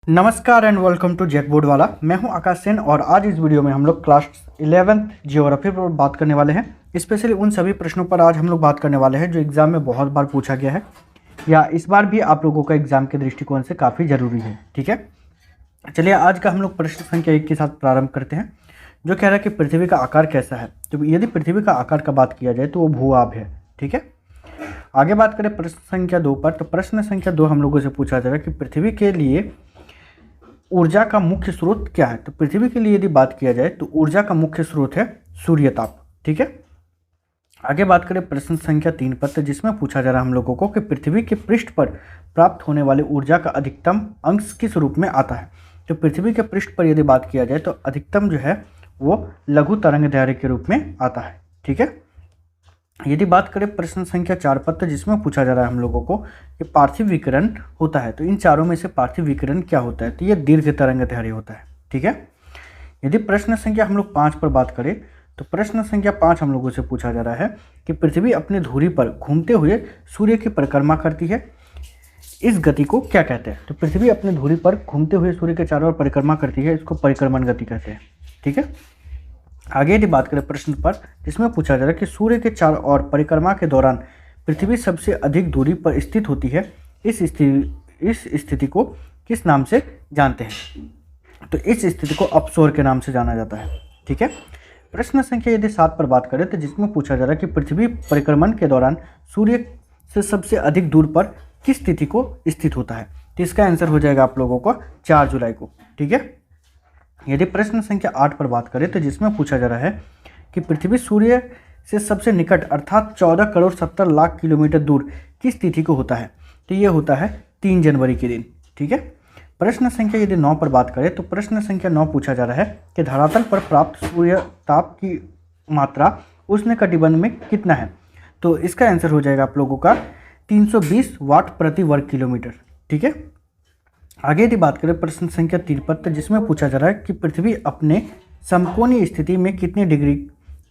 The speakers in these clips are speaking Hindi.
नमस्कार and welcome to JAC board वाला। मैं हूं आकाश सेन और आज इस वीडियो में हम लोग क्लास 11th जियोग्राफी पर बात करने वाले हैं। स्पेशली उन सभी प्रश्नों पर आज हम लोग बात करने वाले हैं जो एग्जाम में बहुत बार पूछा गया है या इस बार भी आप लोगों का एग्जाम के दृष्टिकोण से काफ़ी ज़रूरी है। ठीक है, चलिए आज का हम लोग प्रश्न संख्या 1 के साथ प्रारंभ करते हैं, जो कह रहा है कि पृथ्वी का आकार कैसा है। तो यदि पृथ्वी का आकार का बात किया जाए तो वो भू-आभ है। ठीक है, आगे बात करें प्रश्न संख्या 2 पर। तो प्रश्न संख्या 2 हम लोगों से पूछा जा रहा है कि पृथ्वी के लिए ऊर्जा का मुख्य स्रोत क्या है। तो पृथ्वी के लिए यदि बात किया जाए तो ऊर्जा का मुख्य स्रोत है सूर्य ताप। ठीक है, आगे बात करें प्रश्न संख्या 3 पर। तो जिसमें पूछा जा रहा है हम लोगों को कि पृथ्वी के पृष्ठ पर प्राप्त होने वाले ऊर्जा का अधिकतम अंश किस रूप में आता है। तो पृथ्वी के पृष्ठ पर यदि बात किया जाए तो अधिकतम जो है वो लघु तरंग दैर्घ्य के रूप में आता है। ठीक है, यदि बात करें प्रश्न संख्या 4 पर। तो जिसमें पूछा जा रहा है हम लोगों को कि पार्थिव विकिरण होता है। तो इन चारों में से पार्थिव विकिरण क्या होता है। तो ये दीर्घ तरंग दैर्घ्य होता है। ठीक है, यदि प्रश्न संख्या हम लोग 5 पर बात करें तो प्रश्न संख्या 5 हम लोगों से पूछा जा रहा है कि पृथ्वी अपनी धुरी पर घूमते हुए सूर्य की परिक्रमा करती है, इस गति को क्या कहते हैं। तो पृथ्वी अपनी धुरी पर घूमते हुए सूर्य के चारों ओर परिक्रमा करती है, इसको परिक्रमण गति कहते हैं। ठीक है, आगे यदि बात करें प्रश्न पर, जिसमें पूछा जा रहा है कि सूर्य के चारों ओर परिक्रमा के दौरान पृथ्वी सबसे अधिक दूरी पर स्थित होती है, इस स्थिति को किस नाम से जानते हैं। तो इस स्थिति को अपसौर के नाम से जाना जाता है। ठीक है, प्रश्न संख्या यदि 7 पर बात करें तो जिसमें पूछा जा रहा है कि पृथ्वी परिक्रमण के दौरान सूर्य से सबसे अधिक दूर पर किस तिथि को स्थित होता है। तो इसका आंसर हो जाएगा आप लोगों को 4 जुलाई को। ठीक है, यदि प्रश्न संख्या 8 पर बात करें तो जिसमें पूछा जा रहा है कि पृथ्वी सूर्य से सबसे निकट अर्थात 14 करोड़ 70 लाख किलोमीटर दूर किस तिथि को होता है। तो ये होता है 3 जनवरी के दिन। ठीक है, प्रश्न संख्या यदि 9 पर बात करें तो प्रश्न संख्या 9 पूछा जा रहा है कि धरातल पर प्राप्त सूर्य ताप की मात्रा उष्णकटिबंध में कितना है। तो इसका आंसर हो जाएगा आप लोगों का 320 वाट प्रति वर्ग किलोमीटर। ठीक है, आगे यदि बात करें प्रश्न संख्या 3 पर। तो जिसमें पूछा जा रहा है कि पृथ्वी अपने समकोणीय स्थिति में कितने डिग्री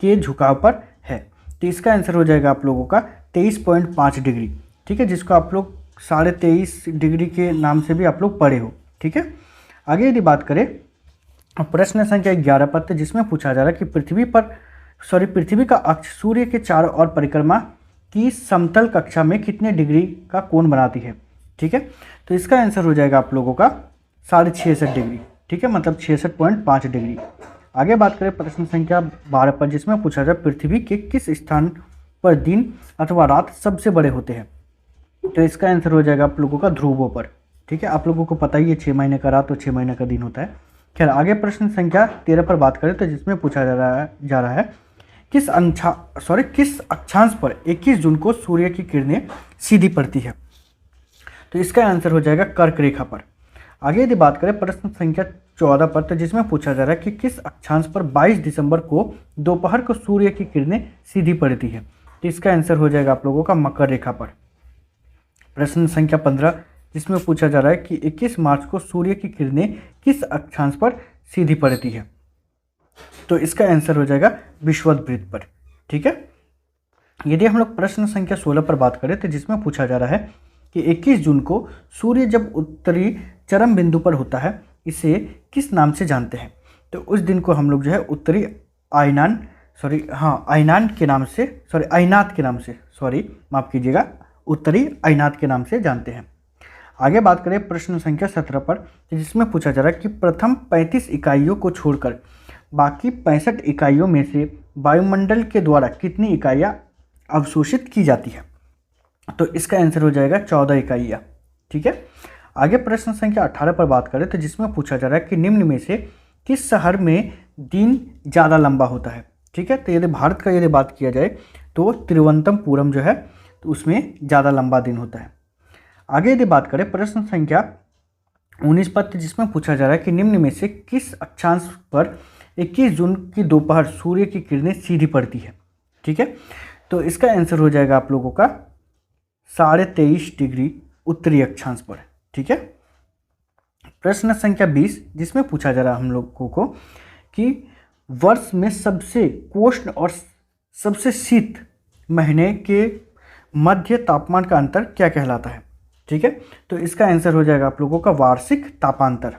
के झुकाव पर है। तो इसका आंसर हो जाएगा आप लोगों का 23.5 डिग्री। ठीक है, जिसको आप लोग 23.5 डिग्री के नाम से भी आप लोग पढ़े हो। ठीक है, आगे यदि बात करें प्रश्न संख्या 11 पर। तो जिसमें पूछा जा रहा है कि पृथ्वी का अक्ष सूर्य के चारों ओर परिक्रमा की समतल कक्षा में कितने डिग्री का कोण बनाती है। ठीक है, तो इसका आंसर हो जाएगा आप लोगों का 66.5 डिग्री। ठीक है, मतलब 66.5 डिग्री। आगे बात करें प्रश्न संख्या 12 पर, जिसमें पूछा जाए पृथ्वी के किस स्थान पर दिन अथवा रात सबसे बड़े होते हैं। तो इसका आंसर हो जाएगा आप लोगों का ध्रुवों पर। ठीक है, आप लोगों को पता ही है 6 महीने का रात और 6 महीने का दिन होता है। खैर, आगे प्रश्न संख्या 13 पर बात करें तो जिसमें पूछा जा रहा है किस अक्षांश पर 21 जून को सूर्य की किरणें सीधी पड़ती है। तो इसका आंसर हो जाएगा कर्क रेखा पर। आगे यदि बात करें प्रश्न संख्या 14 पर। तो जिसमें पूछा जा रहा है कि किस अक्षांश पर 22 दिसंबर को दोपहर को सूर्य की किरणें सीधी पड़ती है। तो इसका आंसर हो जाएगा आप लोगों का मकर रेखा पर। प्रश्न संख्या 15, जिसमें पूछा जा रहा है कि 21 मार्च को सूर्य की किरणें किस अक्षांश पर सीधी पड़ती है। तो इसका आंसर हो जाएगा विषुवत पर। ठीक है, यदि हम लोग प्रश्न संख्या 16 पर बात करें तो जिसमें पूछा जा रहा है कि 21 जून को सूर्य जब उत्तरी चरम बिंदु पर होता है, इसे किस नाम से जानते हैं। तो उस दिन को हम लोग जो है उत्तरी आयनात के नाम से माफ़ कीजिएगा, उत्तरी आयनात के नाम से जानते हैं। आगे बात करें प्रश्न संख्या 17 पर, जिसमें पूछा जा रहा है कि प्रथम 35 इकाइयों को छोड़कर बाकी 65 इकाइयों में से वायुमंडल के द्वारा कितनी इकाइयाँ अवशोषित की जाती है। तो इसका आंसर हो जाएगा 14 इकाइयाँ। ठीक है, आगे प्रश्न संख्या 18 पर बात करें तो जिसमें पूछा जा रहा है कि निम्न में से किस शहर में दिन ज़्यादा लंबा होता है। ठीक है, तो यदि भारत का यदि बात किया जाए तो तिरुवनंतपुरम जो है तो उसमें ज़्यादा लंबा दिन होता है। आगे यदि बात करें प्रश्न संख्या 19 पर, जिसमें पूछा जा रहा है कि निम्न में से किस अक्षांश पर 21 जून की दोपहर सूर्य की किरणें सीधी पड़ती है। ठीक है, तो इसका आंसर हो जाएगा आप लोगों का 23.5 डिग्री उत्तरी अक्षांश पर। ठीक है, प्रश्न संख्या 20, जिसमें पूछा जा रहा है हम लोगों को कि वर्ष में सबसे उष्ण और सबसे शीत महीने के मध्य तापमान का अंतर क्या कहलाता है। ठीक है, तो इसका आंसर हो जाएगा आप लोगों का वार्षिक तापांतर।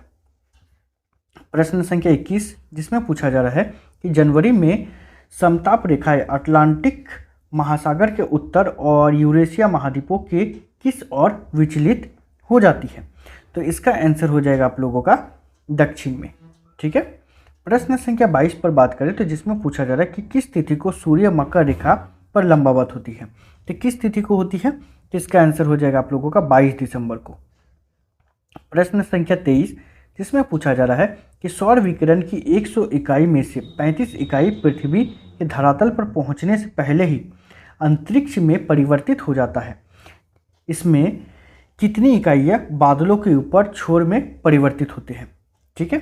प्रश्न संख्या 21 जिसमें पूछा जा रहा है कि जनवरी में समताप रेखाएं अटलांटिक महासागर के उत्तर और यूरेशिया महाद्वीपों के किस ओर विचलित हो जाती है। तो इसका आंसर हो जाएगा आप लोगों का दक्षिण में। ठीक है, प्रश्न संख्या 22 पर बात करें तो जिसमें पूछा जा रहा है कि किस तिथि को सूर्य मकर रेखा पर लंबवत होती है। तो किस तिथि को होती है, तो इसका आंसर हो जाएगा आप लोगों का 22 दिसंबर को। प्रश्न संख्या 23 जिसमें पूछा जा रहा है कि सौर विकिरण की 100 इकाई में से 35 इकाई पृथ्वी के धरातल पर पहुंचने से पहले ही अंतरिक्ष में परिवर्तित हो जाता है। इसमें कितनी इकाइयाँ बादलों के ऊपर छोर में परिवर्तित होते हैं। ठीक है,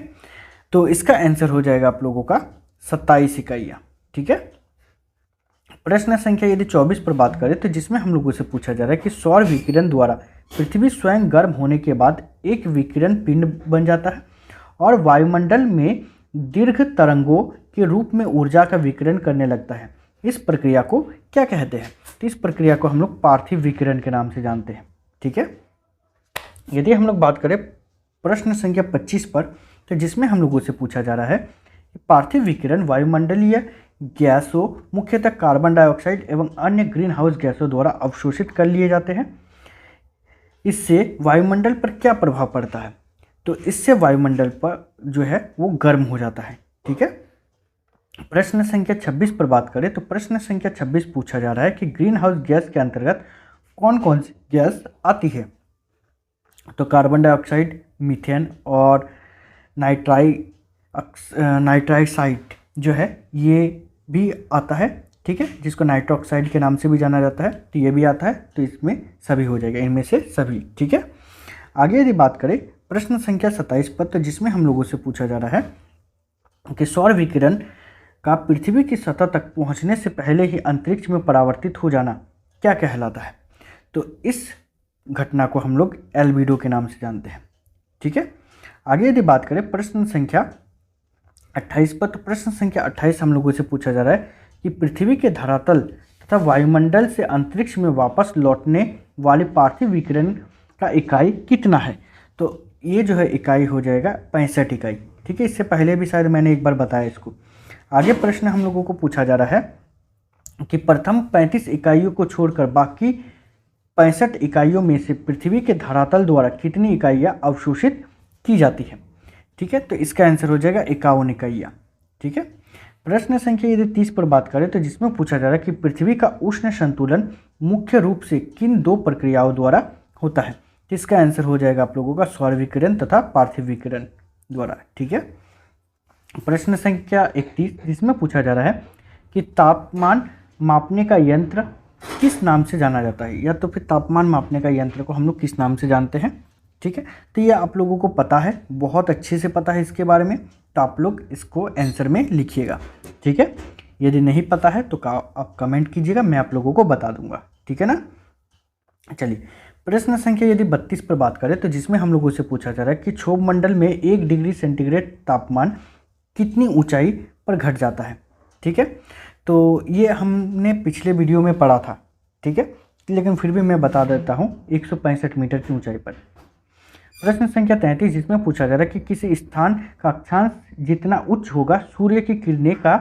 तो इसका आंसर हो जाएगा आप लोगों का 27 इकाइयाँ। ठीक है, प्रश्न संख्या यदि 24 पर बात करें तो जिसमें हम लोगों से पूछा जा रहा है कि सौर विकिरण द्वारा पृथ्वी स्वयं गर्म होने के बाद एक विकिरण पिंड बन जाता है और वायुमंडल में दीर्घ तरंगों के रूप में ऊर्जा का विकिरण करने लगता है। इस प्रक्रिया को क्या कहते हैं। तो इस प्रक्रिया को हम लोग पार्थिव विकिरण के नाम से जानते हैं। ठीक है, यदि हम लोग बात करें प्रश्न संख्या 25 पर तो जिसमें हम लोगों से पूछा जा रहा है कि पार्थिव विकिरण वायुमंडलीय गैसों मुख्यतः कार्बन डाइऑक्साइड एवं अन्य ग्रीन हाउस गैसों द्वारा अवशोषित कर लिए जाते हैं। इससे वायुमंडल पर क्या प्रभाव पड़ता है। तो इससे वायुमंडल पर जो है वो गर्म हो जाता है। ठीक है, प्रश्न संख्या 26 पर बात करें तो प्रश्न संख्या 26 पूछा जा रहा है कि ग्रीन हाउस गैस के अंतर्गत कौन कौन सी गैस आती है। तो कार्बन डाइऑक्साइड, मीथेन और नाइट्राइसाइड जो है ये भी आता है। ठीक है, जिसको नाइट्रोक्साइड के नाम से भी जाना जाता है, तो ये भी आता है। तो इसमें सभी हो जाएगा, इनमें से सभी। ठीक है, आगे यदि बात करें प्रश्न संख्या 27 पर तो जिसमें हम लोगों से पूछा जा रहा है कि सौर विकिरण का पृथ्वी की सतह तक पहुंचने से पहले ही अंतरिक्ष में परावर्तित हो जाना क्या कहलाता है। तो इस घटना को हम लोग एल्बिडो के नाम से जानते हैं। ठीक है, आगे यदि बात करें प्रश्न संख्या 28 पर तो प्रश्न संख्या 28 हम लोगों से पूछा जा रहा है कि पृथ्वी के धरातल तथा वायुमंडल से अंतरिक्ष में वापस लौटने वाले पार्थिव विकिरण का इकाई कितना है। तो ये जो है इकाई हो जाएगा 65 इकाई। ठीक है, इससे पहले भी शायद मैंने एक बार बताया इसको। आगे प्रश्न हम लोगों को पूछा जा रहा है कि प्रथम 35 इकाइयों को छोड़कर बाकी 65 इकाइयों में से पृथ्वी के धरातल द्वारा कितनी इकाइयाँ अवशोषित की जाती है। ठीक है, तो इसका आंसर हो जाएगा 51 इकाइयाँ। ठीक है, प्रश्न संख्या यदि 30 पर बात करें तो जिसमें पूछा जा रहा है कि पृथ्वी का उष्ण संतुलन मुख्य रूप से किन दो प्रक्रियाओं द्वारा होता है। तो इसका आंसर हो जाएगा आप लोगों का सौर विकिरण तथा पार्थिव विकिरण द्वारा। ठीक है, प्रश्न संख्या 31 जिसमें पूछा जा रहा है कि तापमान मापने का यंत्र किस नाम से जाना जाता है, या तो फिर तापमान मापने का यंत्र को हम लोग किस नाम से जानते हैं। ठीक है, तो ये आप लोगों को पता है, बहुत अच्छे से पता है इसके बारे में, तो आप लोग इसको आंसर में लिखिएगा। ठीक है, यदि नहीं पता है तो आप कमेंट कीजिएगा, मैं आप लोगों को बता दूंगा। ठीक है ना। चलिए प्रश्न संख्या यदि 32 पर बात करें तो जिसमें हम लोगों से पूछा जा रहा है कि क्षोभ मंडल में 1 डिग्री सेंटीग्रेड तापमान कितनी ऊंचाई पर घट जाता है। ठीक है, तो ये हमने पिछले वीडियो में पढ़ा था। ठीक है, लेकिन फिर भी मैं बता देता हूँ, 165 मीटर की ऊंचाई पर। प्रश्न संख्या 33 जिसमें पूछा जा रहा है कि किसी स्थान का अक्षांश जितना उच्च होगा सूर्य की किरणें का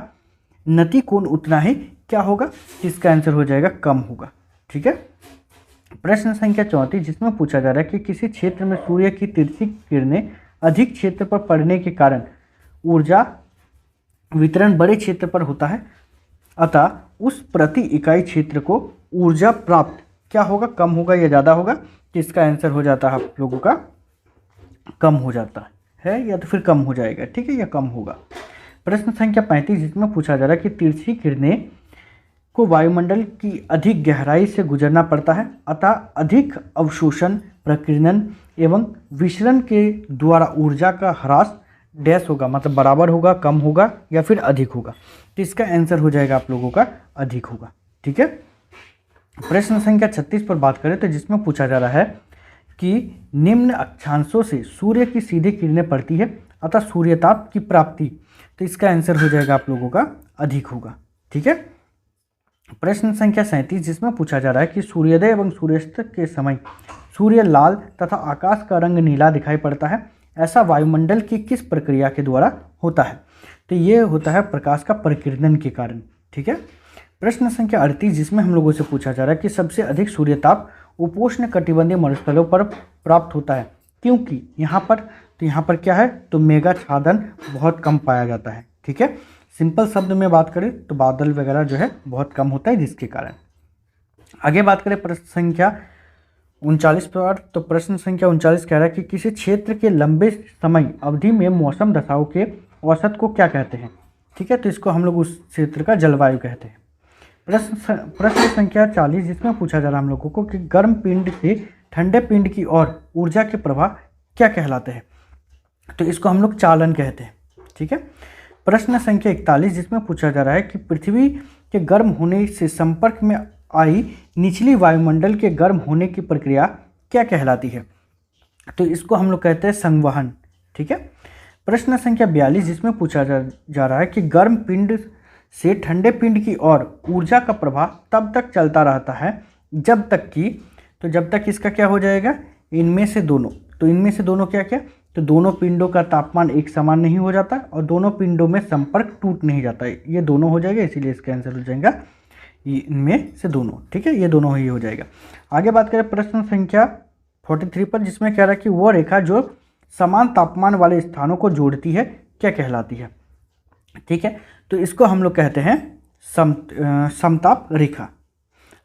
नति कोण उतना ही क्या होगा। इसका आंसर हो जाएगा कम होगा। ठीक है, प्रश्न संख्या 34 जिसमें पूछा जा रहा है कि किसी क्षेत्र में सूर्य की तिरछी किरणें अधिक क्षेत्र पर पड़ने के कारण ऊर्जा वितरण बड़े क्षेत्र पर होता है, अतः उस प्रति इकाई क्षेत्र को ऊर्जा प्राप्त क्या होगा, कम होगा या ज़्यादा होगा। तो इसका आंसर हो जाता है आप लोगों का कम हो जाता है, या तो फिर कम हो जाएगा। ठीक है, या कम होगा। प्रश्न संख्या 35 जिसमें पूछा जा रहा है कि तिरछी किरणें को वायुमंडल की अधिक गहराई से गुजरना पड़ता है, अतः अधिक अवशोषण, प्रकीर्णन एवं विसरण के द्वारा ऊर्जा का ह्रास डैश होगा, मतलब बराबर होगा, कम होगा या फिर अधिक होगा। तो इसका आंसर हो जाएगा आप लोगों का अधिक होगा। ठीक है, प्रश्न संख्या 36 पर बात करें तो जिसमें पूछा जा रहा है कि निम्न अक्षांशों से सूर्य की सीधी किरणें पड़ती है, अतः सूर्यताप की प्राप्ति। तो इसका आंसर हो जाएगा आप लोगों का अधिक होगा। ठीक है, प्रश्न संख्या 37 जिसमें पूछा जा रहा है कि सूर्योदय एवं सूर्यास्त के समय सूर्य लाल तथा आकाश का रंग नीला दिखाई पड़ता है, ऐसा वायुमंडल की किस प्रक्रिया के द्वारा होता है? तो ये होता है प्रकाश का प्रकीर्णन के कारण। ठीक है। प्रश्न संख्या 38 जिसमें हम लोगों से पूछा जा रहा है कि सबसे अधिक सूर्यताप उपोष्ण कटिबंधीय मरुस्थलों पर प्राप्त होता है, क्योंकि यहाँ पर क्या है, तो मेघाच्छादन बहुत कम पाया जाता है। ठीक है। सिंपल शब्द में बात करें तो बादल वगैरह जो है बहुत कम होता है, जिसके कारण। आगे बात करें प्रश्न संख्या 39 पर, तो प्रश्न संख्या 39 कह रहा है कि किसी क्षेत्र के लंबे समय अवधि में मौसम दशाओं के औसत को क्या कहते हैं? ठीक है, तो इसको हम लोग उस क्षेत्र का जलवायु कहते हैं। प्रश्न संख्या 40 जिसमें पूछा जा रहा है हम लोगों को कि गर्म पिंड से ठंडे पिंड की ओर ऊर्जा के प्रवाह क्या कहलाते हैं? तो इसको हम लोग चालन कहते हैं। ठीक है। प्रश्न संख्या 41 जिसमें पूछा जा रहा है कि पृथ्वी के गर्म होने से संपर्क में आई निचली वायुमंडल के गर्म होने की प्रक्रिया क्या कहलाती है? तो इसको हम लोग कहते हैं संवहन। ठीक है। प्रश्न संख्या 42 जिसमें पूछा जा रहा है कि गर्म पिंड से ठंडे पिंड की ओर ऊर्जा का प्रवाह तब तक चलता रहता है जब तक इसका क्या हो जाएगा, इनमें से दोनों। तो इनमें से दोनों क्या क्या, तो दोनों पिंडों का तापमान एक समान नहीं हो जाता और दोनों पिंडों में संपर्क टूट नहीं जाता। ये दोनों हो जाएगा, इसीलिए इसका आंसर हो जाएगा इनमें से दोनों। ठीक है, ये दोनों ही हो जाएगा। आगे बात करें प्रश्न संख्या 43 पर जिसमें कह रहा है कि वो रेखा जो समान तापमान वाले स्थानों को जोड़ती है क्या कहलाती है? ठीक है, तो इसको हम लोग कहते हैं समताप रेखा।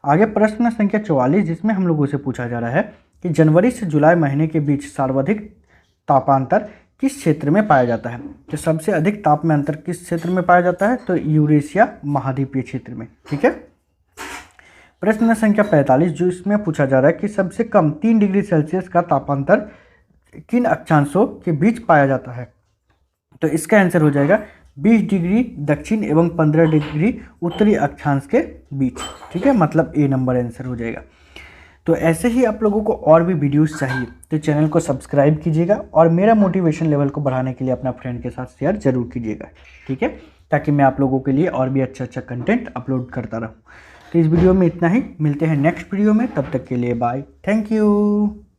आगे प्रश्न संख्या 44 जिसमें हम लोगों से पूछा जा रहा है कि जनवरी से जुलाई महीने के बीच सर्वाधिक तापांतर किस क्षेत्र में पाया जाता है? तो सबसे अधिक ताप में अंतर किस क्षेत्र में पाया जाता है? तो यूरेशिया महाद्वीपीय क्षेत्र में। ठीक है। प्रश्न संख्या 45 जो इसमें पूछा जा रहा है कि सबसे कम 3 डिग्री सेल्सियस का तापांतर किन अक्षांशों के बीच पाया जाता है? तो इसका आंसर हो जाएगा 20 डिग्री दक्षिण एवं 15 डिग्री उत्तरी अक्षांश के बीच। ठीक है, मतलब ए नंबर आंसर हो जाएगा। तो ऐसे ही आप लोगों को और भी वीडियोस चाहिए तो चैनल को सब्सक्राइब कीजिएगा और मेरा मोटिवेशन लेवल को बढ़ाने के लिए अपना फ्रेंड के साथ शेयर जरूर कीजिएगा। ठीक है, ताकि मैं आप लोगों के लिए और भी अच्छा कंटेंट अपलोड करता रहूँ। तो इस वीडियो में इतना ही, मिलते हैं नेक्स्ट वीडियो में, तब तक के लिए बाय, थैंक यू।